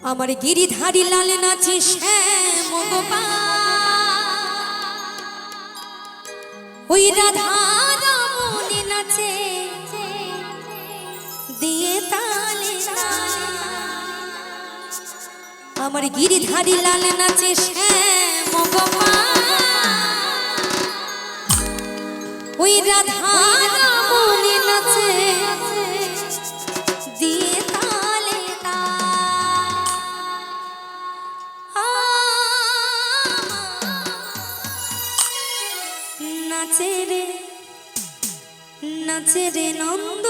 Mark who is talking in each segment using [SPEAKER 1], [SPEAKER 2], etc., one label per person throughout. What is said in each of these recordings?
[SPEAKER 1] আমার গিরিধারী লাল নাচে শ্যাম গোপাল, ওই রাধা রমণী নাচে দিয়ে তালে তালে। আমার গিরিধারী লাল নাচে শ্যাম গোপাল, ওই রাধা রমণী নাচে দিয়ে তালে নাচে রে নাচে রে নন্দ।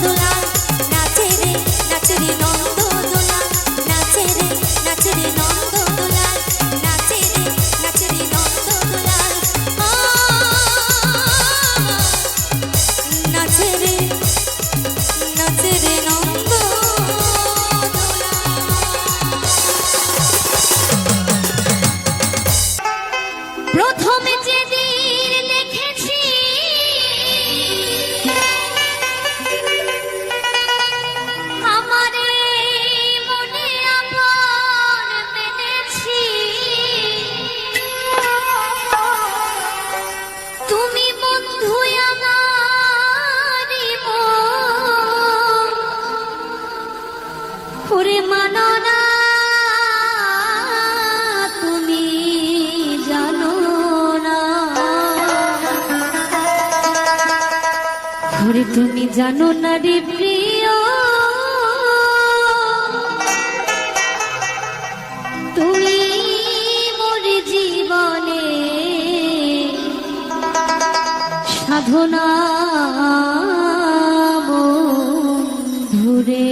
[SPEAKER 1] দোলাল নাচে রে নন্দ দোলাল নাচে রে নন্দ দোলাল নাচে রে নন্দ দোলাল নাচে রে নন্দ প্রথমে যেদিন দেখেছি আমারে মনে আপন মেনেছি তুমি বন্ধু আমারি মন করে মানো না তুমি জানো না ওরে তুমি জানো না রে প্রিয় তুমি মোর জীবনে সাধনা বন্ধুরে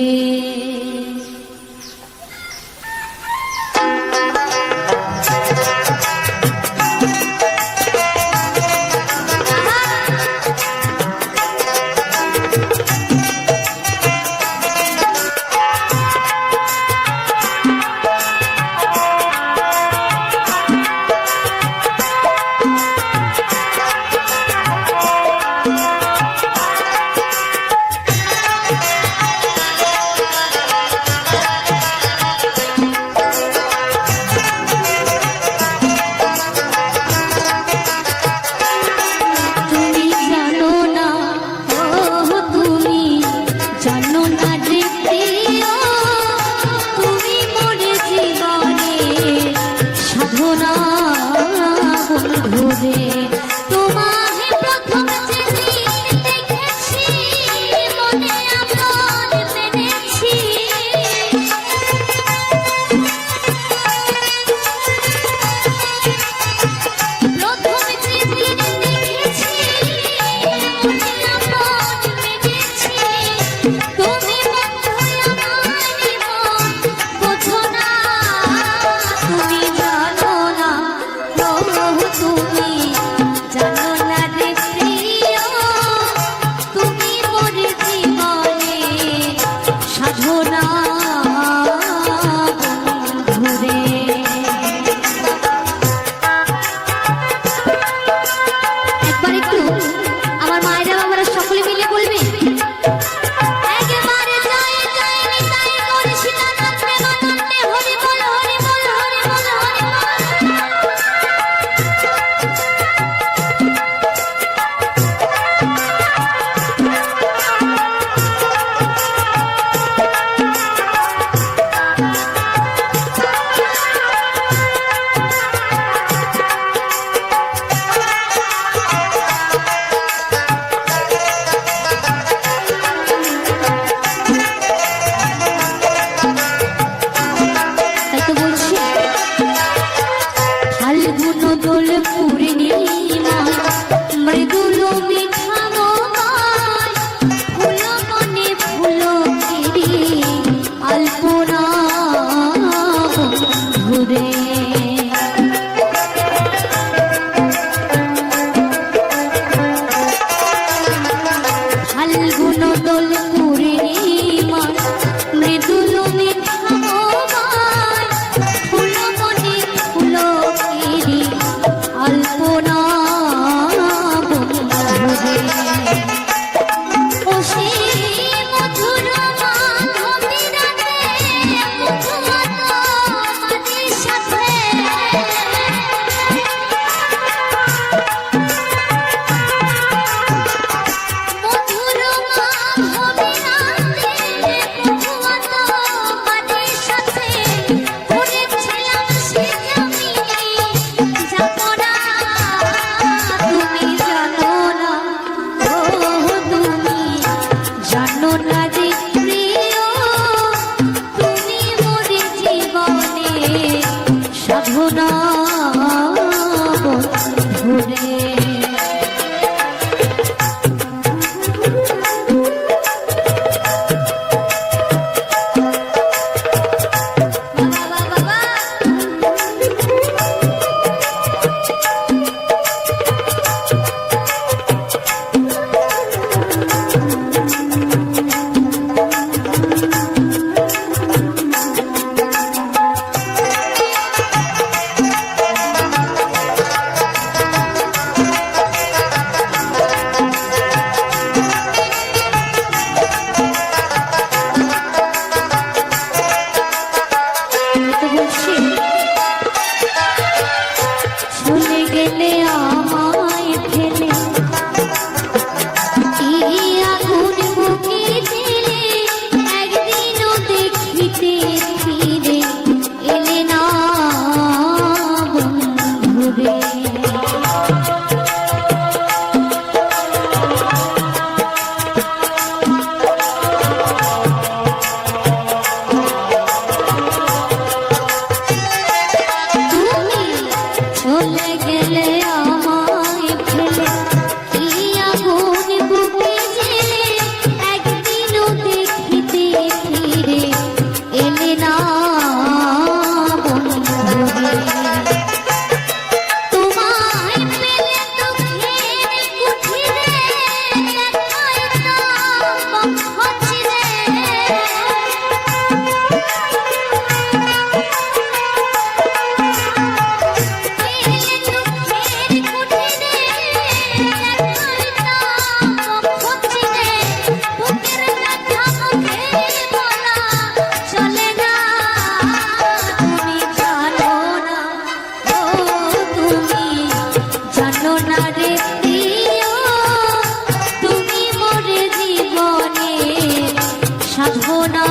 [SPEAKER 1] সাধনা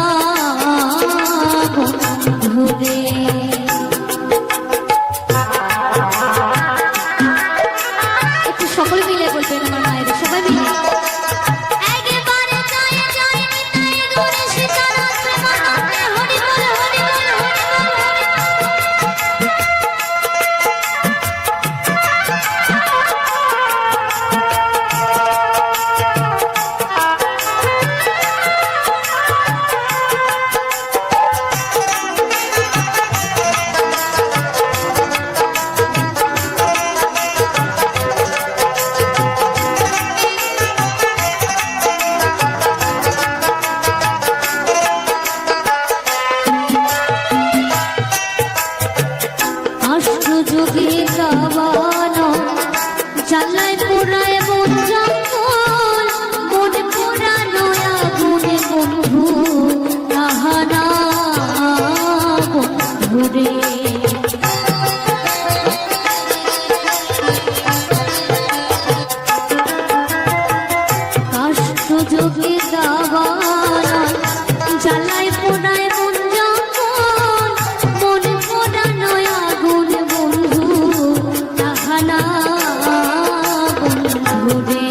[SPEAKER 1] বন্ধুরে। একটু সকলে মিলে বলবেন আমার মায়ের, সবাই মিলে। যুগে গাওয়ানো জানলায় পোড়ায় মন জঙ্গল, মনে পোড়ানো আগুনে বন্ধু কাহানা বন্ধুরে। কাষ্ট যুগে গাওয়ানো জানলায় পোড়ায় মন জঙ্গল, মনে পোড়ানো আগুন বন্ধু কাহানা বন্ধুরে।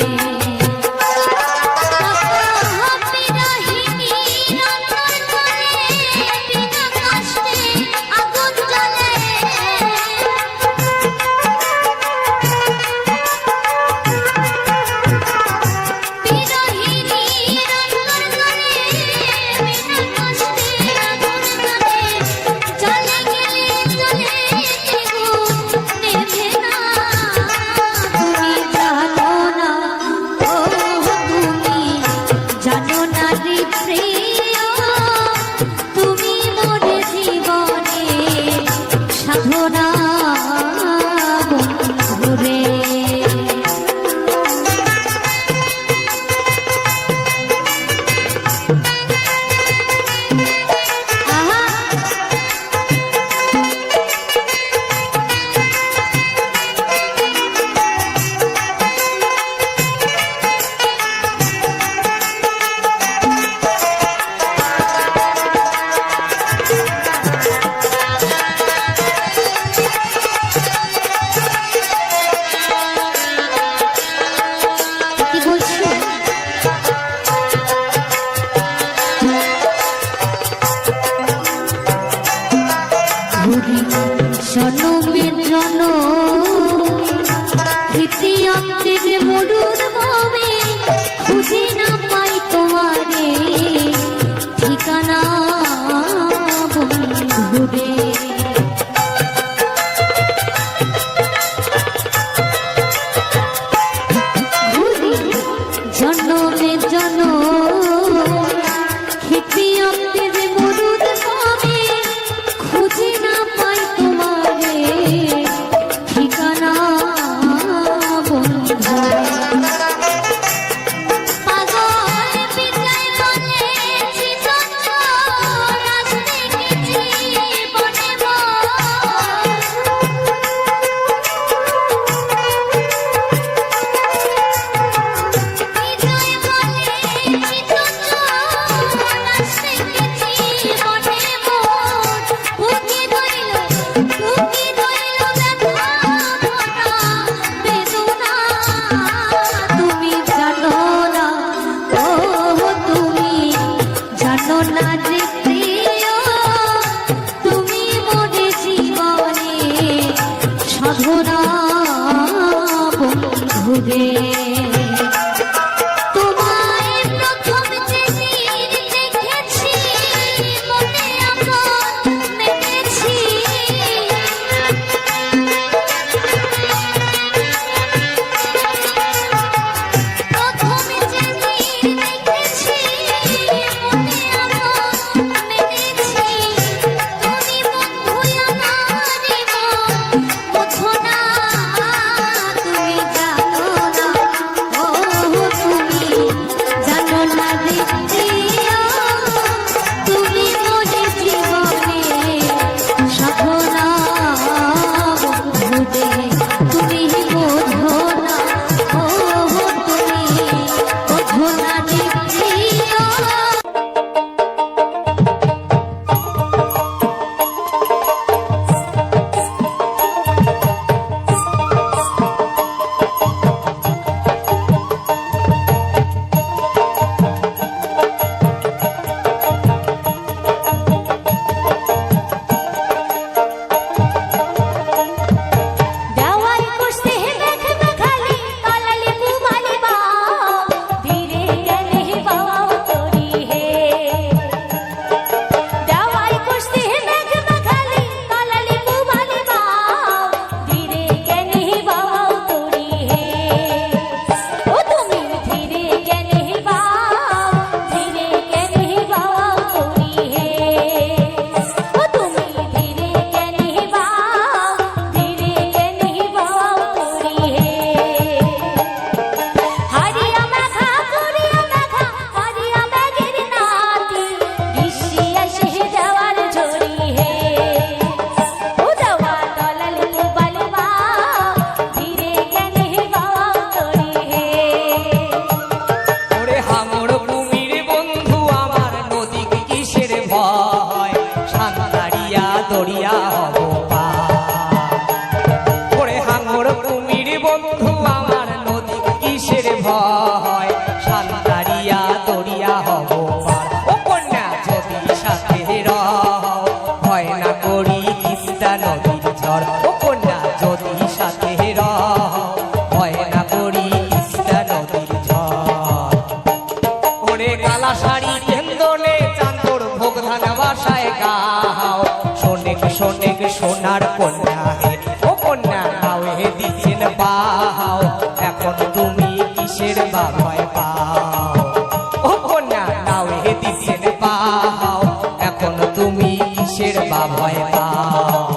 [SPEAKER 2] দরিয়া হব পার। ওরে হাঙর কুমির বন্ধু আমার নদী কিসের ভয়, সান্তারিয়া দরিয়া হব পার। ও কন্যা যদি সাথে রও ভয় না করি তিস্তা নদীর ঝড়। ও কন্যা যদি সাথে রও ভয় না করি তিস্তা নদীর ঝড়। ওরে কালা শাড়ি কেন্দনে চান্দর ভোগ ধান বাসায় গাও, শোনেক শোনেক সোনার কন্যা হে। ও কন্যা নাও হে দিছেন পাও, এখন তুমি কিসের বা ভয় পাও। ও কন্যা নাও হে দিছেন পাও, এখন তুমি কিসের বা ভয় পাও।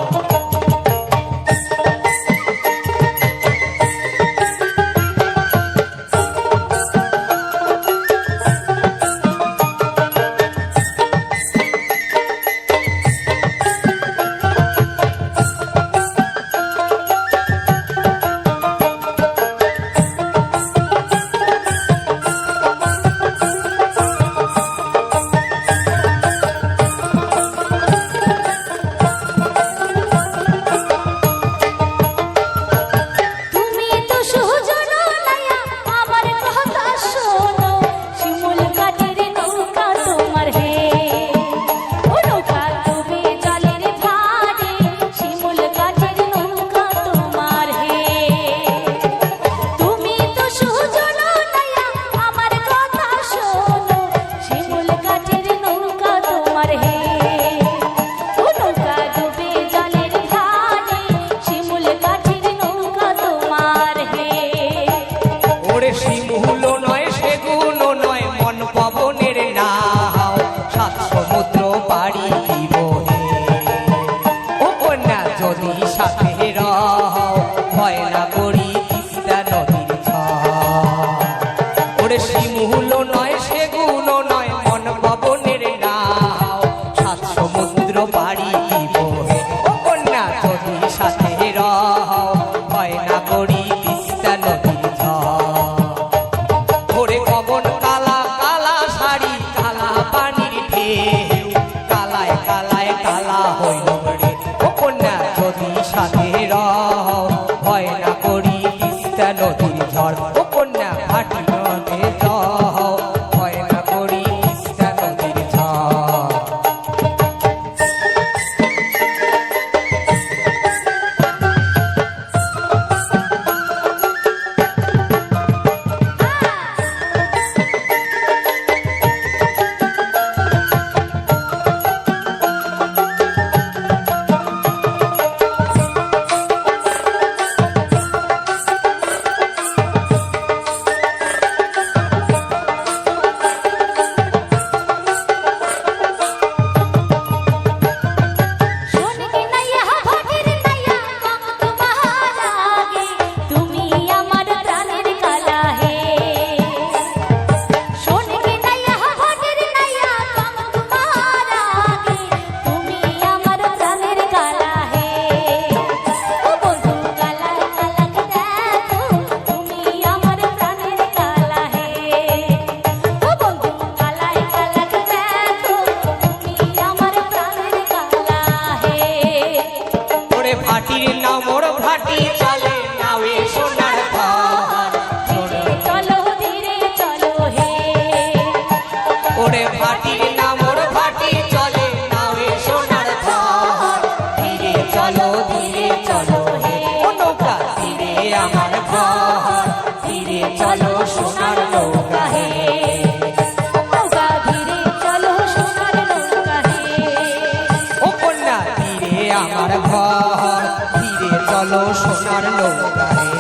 [SPEAKER 2] চলো সোনার নৌকায়।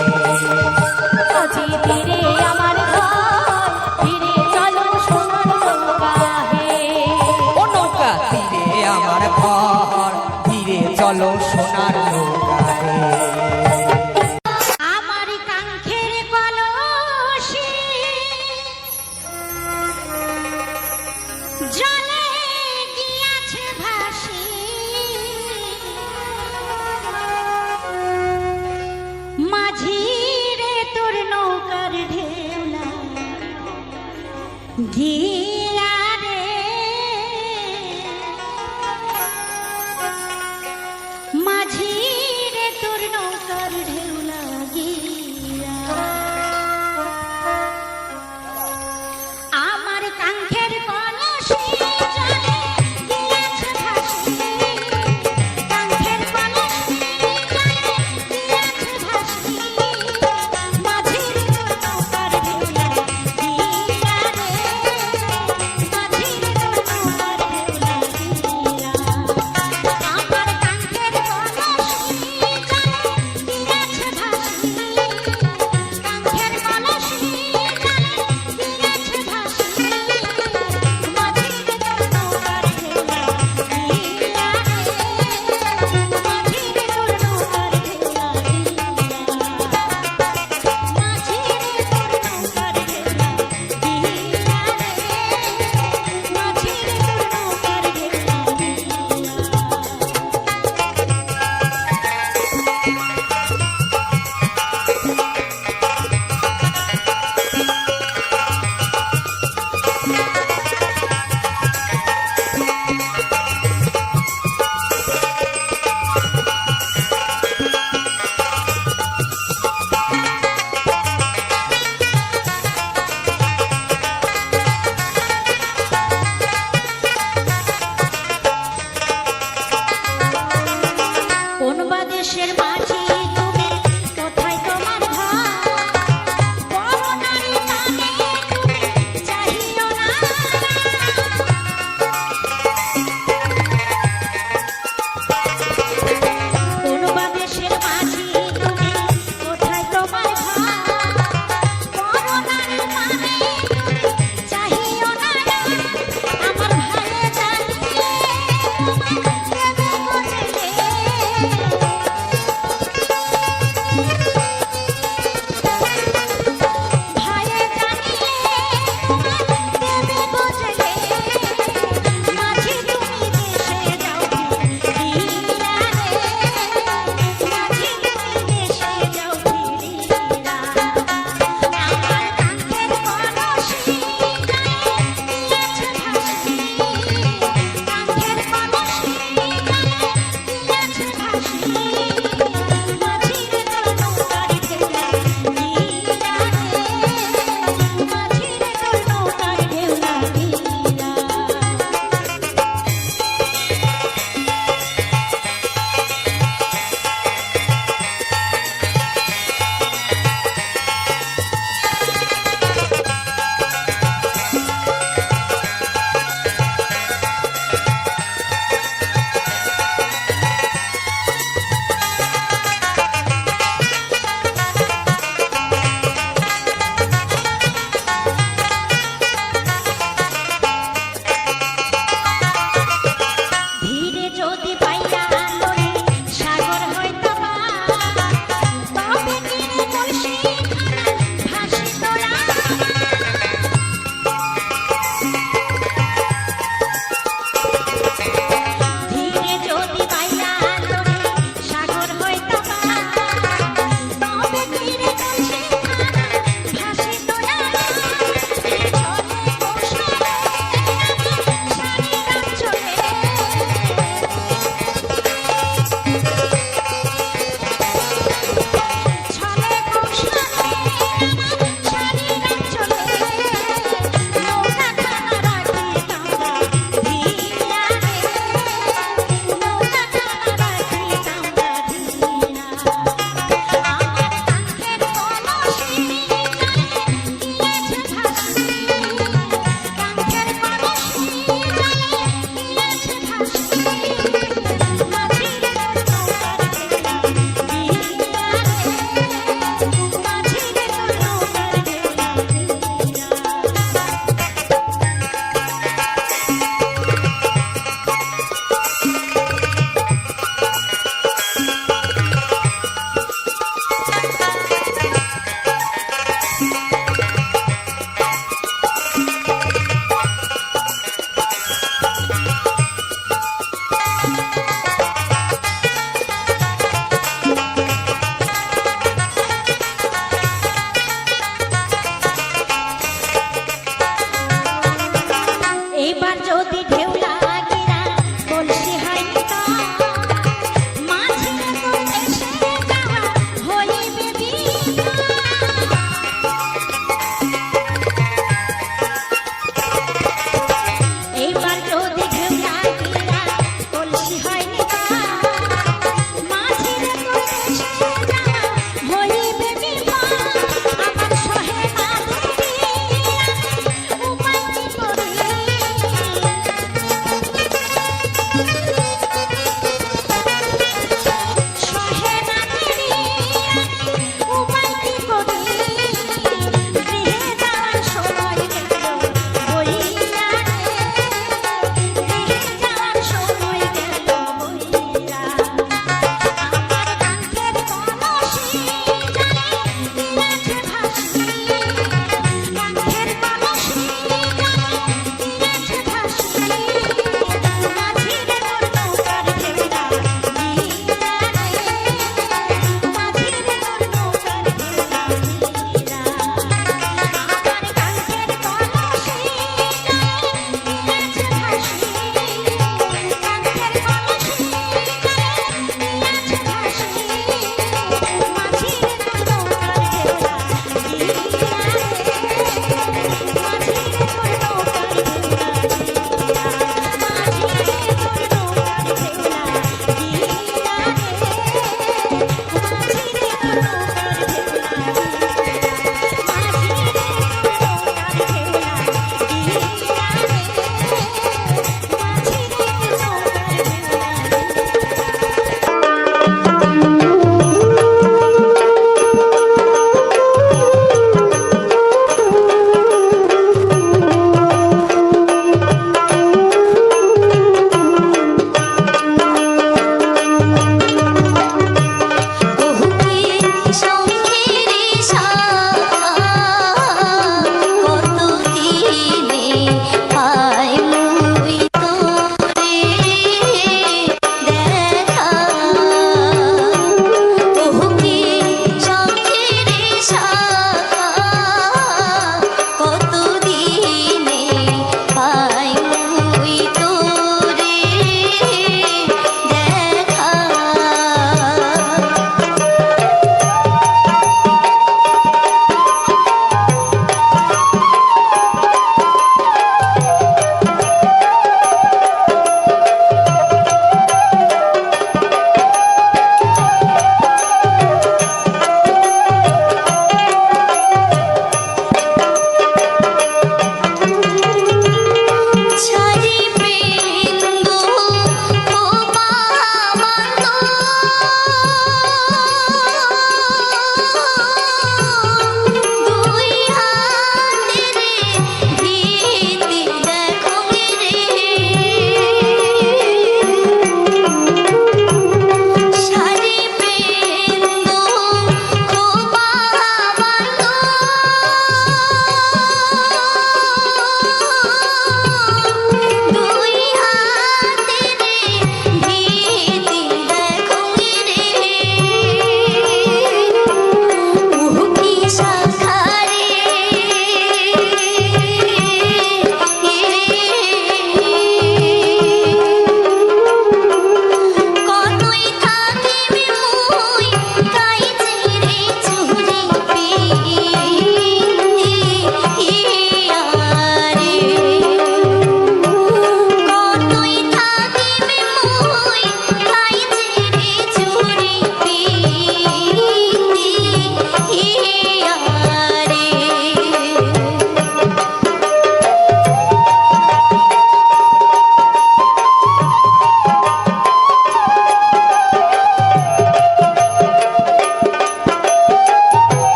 [SPEAKER 1] আজি তীরে আমার ঘর, ফিরে চলো সোনার নৌকায়।
[SPEAKER 2] ও নৌকা তীরে আমার ঘর, ফিরে চলো সোনার নৌকায়।
[SPEAKER 1] আমার কাঙ্ক্ষের কলসি জলে গিয়াছে ভাসি, মাঝি রে তোর নৌকার ঢেউলা গিয়া রে।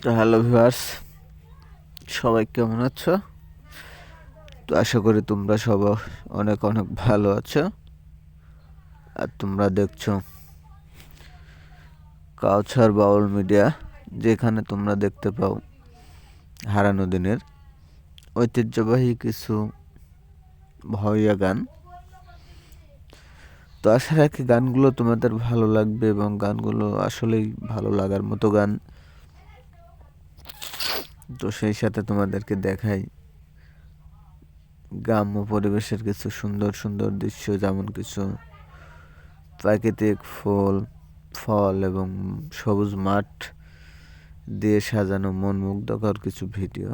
[SPEAKER 3] তো হ্যালো ভিউয়ার্স, সবাই কেমন আছো? তো আশা করি তোমরা সবাই অনেক অনেক ভালো আছো। আর তোমরা দেখছো কাউছার বাউল মিডিয়া, যেখানে তোমরা দেখতে পাও হারানো দিনের ঐতিহ্যবাহী কিছু ভাওয়াইয়া গান। তো আশা রাখি গানগুলো তোমাদের ভালো লাগবে এবং গানগুলো আসলেই ভালো লাগার মতো গান। তো সেই সাথে তোমাদেরকে দেখাই গ্রাম্য পরিবেশের কিছু সুন্দর সুন্দর দৃশ্য, যেমন কিছু প্রাকৃতিক ফুল ফল এবং সবুজ মাঠ দিয়ে সাজানো মন মুগ্ধকর কিছু ভিডিও।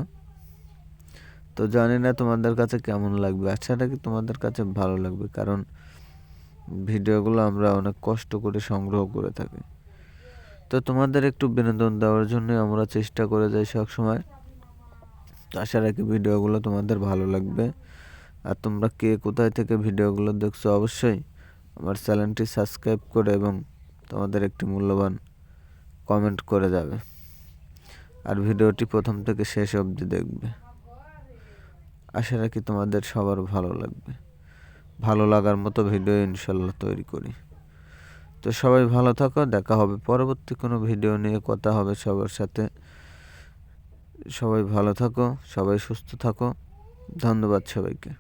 [SPEAKER 3] তো জানি না তোমাদের কাছে কেমন লাগবে, আশা রাখি তোমাদের কাছে ভালো লাগবে, কারণ ভিডিওগুলো আমরা অনেক কষ্ট করে সংগ্রহ করে থাকি। তো তোমাদের একটু বিনোদন দেওয়ার জন্য আমরা চেষ্টা করে যাই সবসময়। তো আশা রাখি ভিডিওগুলো তোমাদের ভালো লাগবে। আর তোমরা কে কোথায় থেকে ভিডিওগুলো দেখছো অবশ্যই আমার চ্যানেলটি সাবস্ক্রাইব করে এবং তোমাদের একটি মূল্যবান কমেন্ট করে যাবে। আর ভিডিওটি প্রথম থেকে শেষ অবধি দেখবে। আশা রাখি তোমাদের সবার ভালো লাগবে। ভালো লাগার মতো ভিডিও ইনশাল্লাহ তৈরি করি। তো সবাই ভালো থাকো, দেখা হবে পরবর্তী কোনো ভিডিও নিয়ে, কথা হবে সবার সাথে। সবাই ভালো থাকো, সবাই সুস্থ থাকো। ধন্যবাদ সবাইকে।